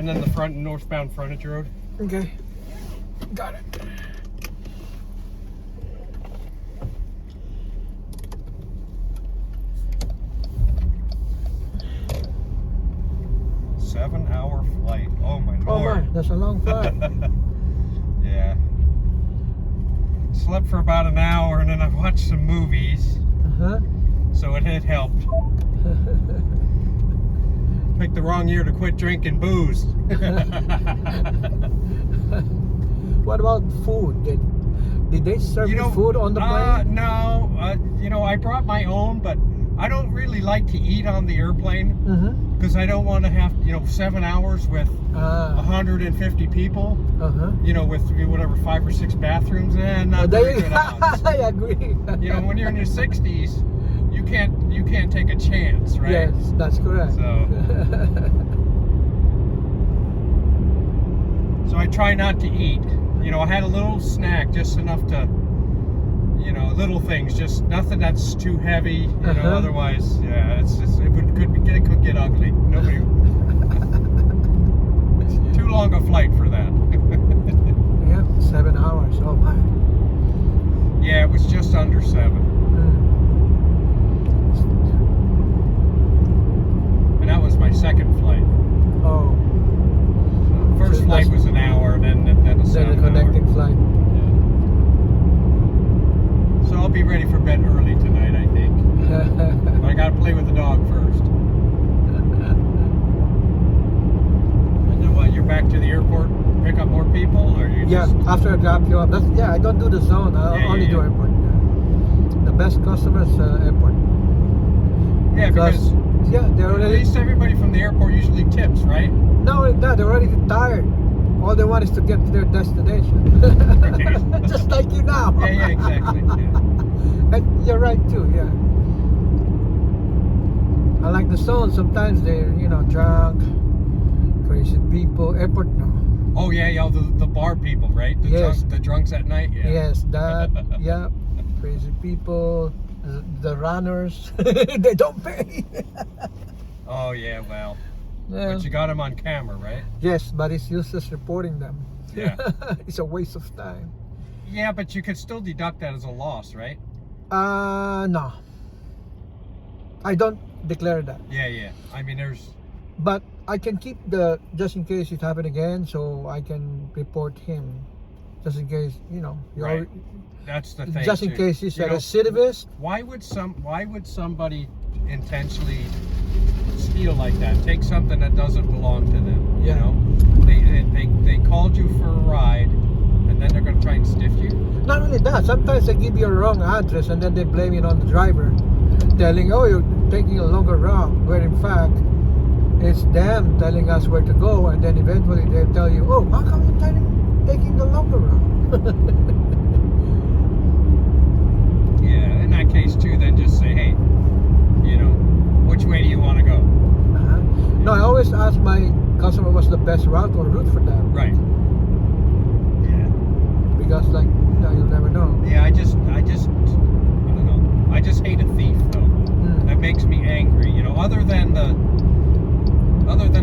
And then the front northbound frontage road. Okay. Got it. Seven-hour flight. Oh my lord. Oh my, that's a long flight. Yeah. Slept for about an hour and then I watched some movies. Uh-huh. So it had helped. Picked the wrong year to quit drinking booze. What about food? Did they serve you food on the plane? No. I brought my own, but I don't really like to eat on the airplane because I don't want to have 7 hours with 150 people. With whatever 5 or 6 bathrooms. Not very good odds. I agree. When you're in your 60s, you can't take a chance, right? Yes, that's correct. So I try not to eat. I had a little snack, just enough to, little things, just nothing that's too heavy. Otherwise, yeah, it could get ugly. Nobody. Too long a flight for that. Yeah, 7 hours. Oh my. Yeah, it was just under 7. And that was my second flight. Oh. First flight was an hour, then a 7 the connecting flight. Yeah. So I'll be ready for bed early tonight, I think. But I gotta play with the dog first. And then what? You're back to the airport, pick up more people, or you just? Yeah. After I drop you off, I don't do the zone. I only do airport. Yeah. The best customers airport. Yeah, because they're already. At least everybody from the airport usually tips, right? No, they're already tired. All they want is to get to their destination. Okay. Just like you now. Yeah, exactly. Yeah. And you're right too, yeah. I like the zone. Sometimes they're, drunk, crazy people. Airport, no. Oh yeah, the bar people, right? The drunks at night. Yeah. Yes, that. Yeah, crazy people. The runners. They don't pay. Oh yeah, well. Yeah. But you got them on camera, right? Yes, but it's useless reporting them. Yeah. It's a waste of time. Yeah, but you could still deduct that as a loss, right? No. I don't declare that. Yeah. I mean, But I can keep just in case it happen again, so I can report him. Just in case, right. That's the thing. Just in case he's a recidivist. Why would somebody intentionally steal like that? Take something that doesn't belong to them. They called you for a ride, and then they're going to try and stiff you. Not only that, sometimes they give you a wrong address, and then they blame it on the driver, telling, "Oh, you're taking a longer route," where in fact it's them telling us where to go, and then eventually they'll tell you, "Oh, how come you're taking the longer route?" Yeah, in that case too, then just say, "Hey, which way do you want to go?" No, I always ask my customer what's the best route or route for them. Right. Yeah. Because you'll never know. Yeah, I don't know. I just hate a thief though. That makes me angry. Other than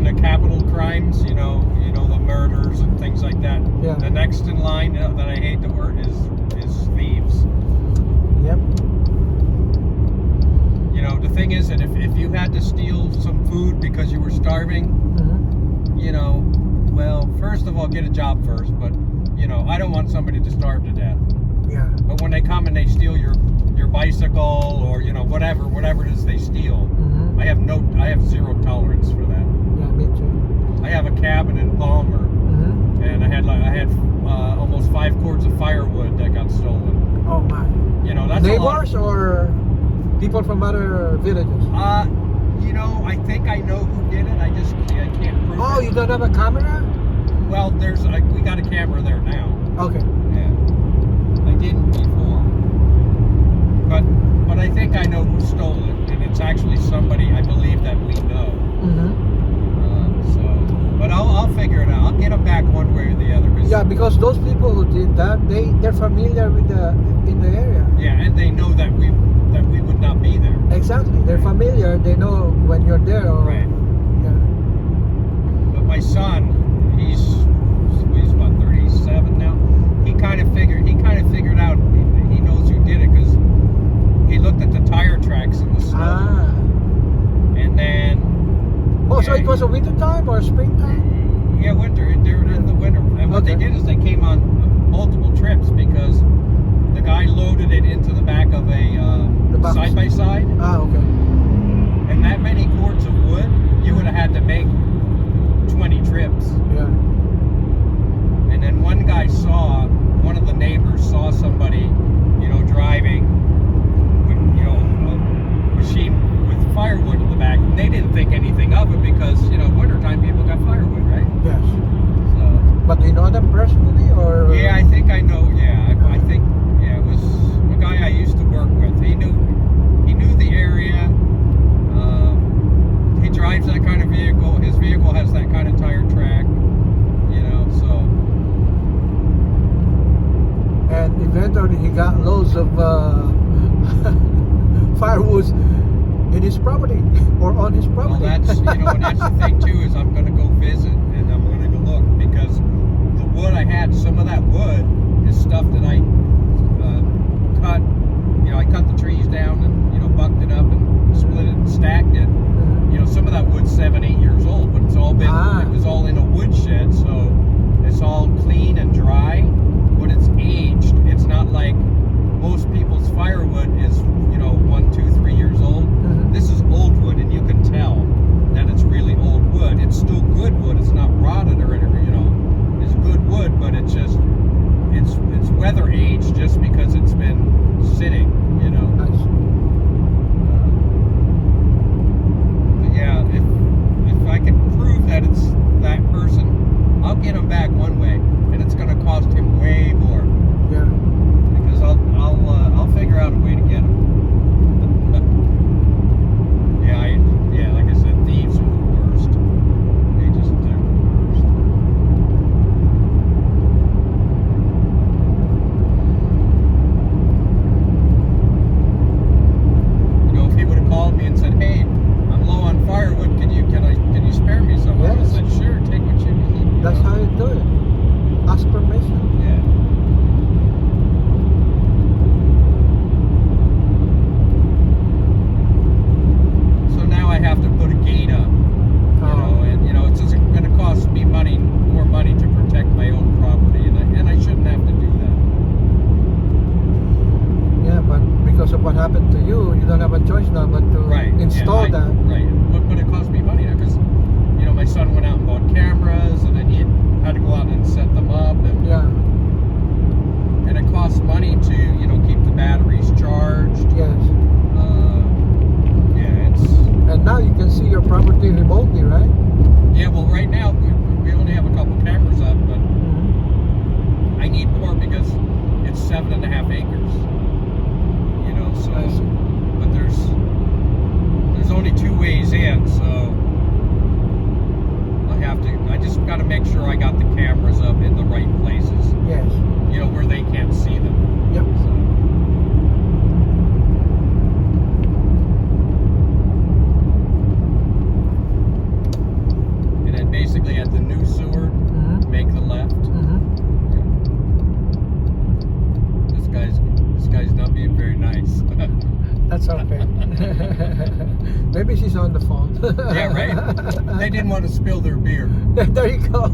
the capital crimes, the murders and things like that. Yeah. The next in line that I hate the word is thieves. Yep. The thing is that if you had to steal some food because you were starving, well, first of all, get a job first. But I don't want somebody to starve to death. Yeah. But when they come and they steal your bicycle or whatever it is they steal, I have zero tolerance for that. Yeah, me too. I have a cabin in Palmer, and I had almost 5 cords of firewood that got stolen. Oh my. That's neighbors or people from other villages? I think I know who did it. I can't prove it. Oh, you don't have a camera? Well, we got a camera there now. Okay. Yeah. I didn't before. But I think I know who stole it, and it's actually somebody I believe that we know. But I'll figure it out. I'll get them back one way or the other. Yeah, because those people who did that, they're familiar with in the area. Yeah, and they know that we would not be there. Exactly, they're familiar. They know when you're there. Right. Yeah. But my son, springtime? Yeah, winter. They're in the winter. And what they did is they came on multiple trips because the guy loaded it into the back of a side-by-side. Ah, okay. And that many cords of wood, you would have had to make 20 trips. Yeah. And then one of the neighbors saw somebody, driving with, a machine with firewood in the back. And they didn't think anything of it because, wintertime people got firewood, right? Yes. So. But do you know them personally, or? Yeah, I think I know. Yeah, I think. Yeah, it was a guy I used to work with. He knew the area. He drives that kind of vehicle. His vehicle has that kind of tire track. So. And eventually he got loads of firewoods in his property or on his property. Well, that's that's the thing too, is I'm going to go visit and I'm going to go look, because the wood I had, some of that wood is stuff that I cut. I cut the trees down and bucked it up and split it and stacked it. Some of that wood's 7-8 years old, but it's all been it was all in a woodshed, so it's all clean and dry, but it's aged. It's not like most people's firewood is 1, 2, 3 years old. This is old wood, and you can tell that it's really old wood. It's still good wood. It's not rotted or anything. It's good wood, but it's just it's weather aged just because it's been sitting. But yeah, if I can prove that it's that person, I'll get him back one way, and it's going to cost him way more. Yeah. Because I'll figure out a way to get him. Yeah, like I said, thieves are the worst. They're the worst. If he would have called me and said, "Hey, I'm low on firewood. Can you spare me some?" I would have said, "Sure, take what you need." That's how you do it. Ask permission. Yeah. So now I have to put a gate up, and it's just going to cost me more money to protect my own property, and I shouldn't have to do that. Yeah, but because of what happened to you, you don't have a choice now but to install that. Right, but it cost me money now because, my son went out and bought cameras, and then he had to go out and set them up, and and it costs money to keep the batteries charged. Yes. And now you can see your property remotely, right? Yeah, well, right now we only have a couple cameras up, but I need more because it's 7.5 acres. So but there's only 2 ways in, so I just got to make sure I got the cameras up in the right places. Yes. Where they can't see them. Yep. And then basically at the new sewer, make the left. This guy's not being very nice. That's okay. Maybe she's on the phone. Yeah, right? They didn't want to spill their beer. There you go.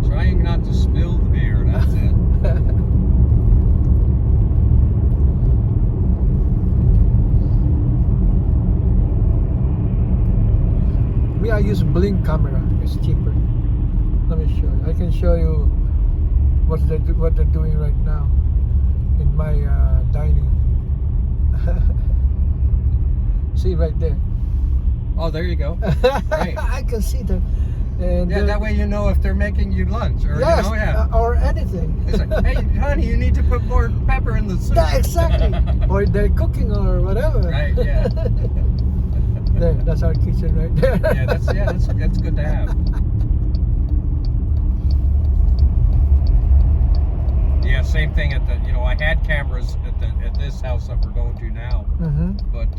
Trying not to spill the beer, that's it. Me, I use blink camera. It's cheaper. Let me show you. I can show you what they're doing right now in my dining. See right there. Oh, there you go. Right. I can see them. And that way you know if they're making you lunch or yes, or anything. It's like, hey, honey, you need to put more pepper in the soup. Yeah, exactly. Or they're cooking or whatever. Right. Yeah. There, that's our kitchen right there. That's good to have. Yeah, same thing at the. I had cameras at this house that we're going to now, but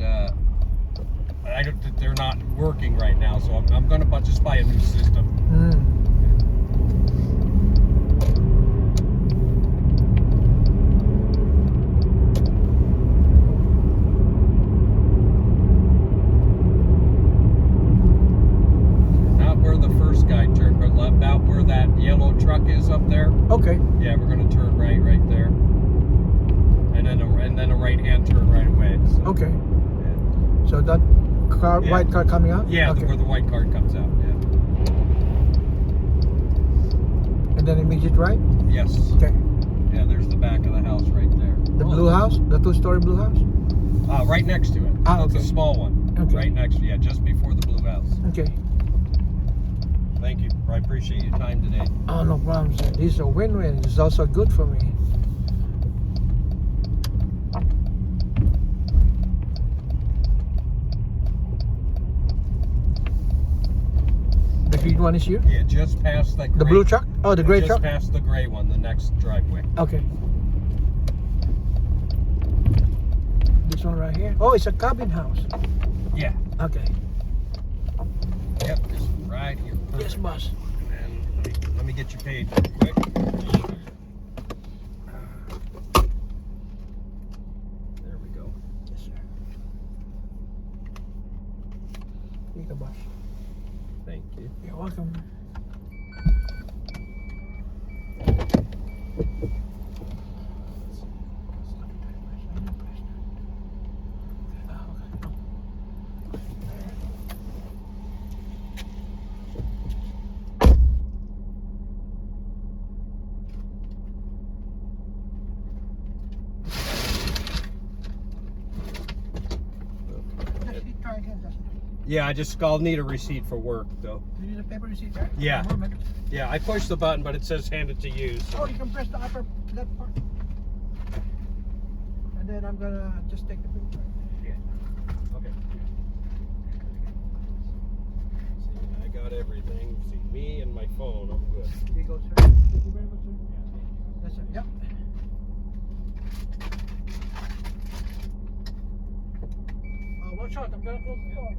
they're not working right now. So I'm going to just buy a new system. Okay. Yeah, we're gonna turn right there, and then a right-hand turn right away. So, Okay. yeah. So that car, Yeah. white car coming out? Yeah, Okay. where the white car comes out. Yeah. And then immediate right? Yes. Okay. Yeah, there's the back of the house right there. The blue house? The 2-story blue house? Right next to it. Ah, That's okay. a small one. Okay. Right next to it. Yeah, just before the blue house. Okay. Thank you. I appreciate your time today. Oh, no problem, sir. This is a win-win. It's also good for me. The green one is here? Yeah, just past the gray, The blue truck? Oh, the gray just truck? past the gray one, the next driveway. Okay. This one right here? Oh, it's a cabin house. Yeah. Okay. Yep, just right here. Yes, boss. And let me get you paid real quick. There we go. Yes, sir. Here you go, boss. Thank you. You're welcome. Yeah, I'll need a receipt for work though. You need a paper receipt, right? Yeah. A moment. Yeah, I pushed the button, but it says hand it to you. So. Oh, you can press the upper left part. And then I'm gonna just take the picture. Yeah. Okay. See, I got everything. See, me and my phone, I'm good. Here you go, sir. Thank you very much, sir. Yes, sir. Yep. One shot. I'm gonna close the door.